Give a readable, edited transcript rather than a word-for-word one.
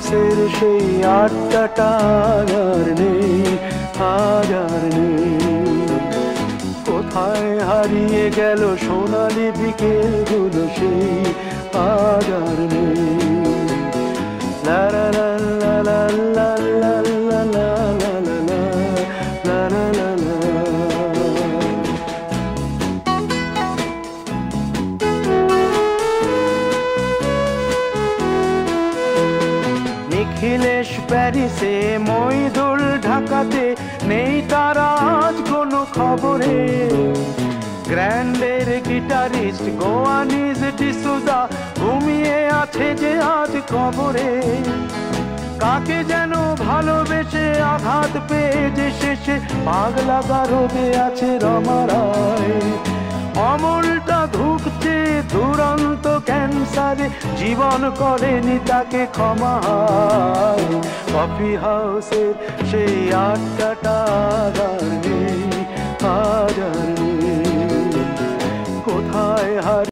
হাউসের সেই আড্ডাটা আর নেই, আজ আর নেই। কোথায় হারিয়ে গেল সোনালি বিকেলগুলো সেই আজ আর নেই। লা লা লা লা লা লা লা লা লা লা লা লা লা লা। নিখিলেশ প্যারিসে, মইদুল ঢাকাতে, নেই তারা আজ কোনো খবরে। গ্র্যান্ডের গিটারিস্ট গোয়ানিজ ডিসুজা ঘুমিয়ে আছে যে আজ কবরে। কাকে যেন ভালোবেসে আঘাত পেয়ে যে শেষে পাগলা গারদে আছে রমা রায়। অমলটা ধুকছে দুরন্ত ক্যান্সারে, জীবন করেনি তাকে ক্ষমা। কফি হাউসের সেই আড্ডাটা আর নেই, আজ আর নেই। কোথায় হার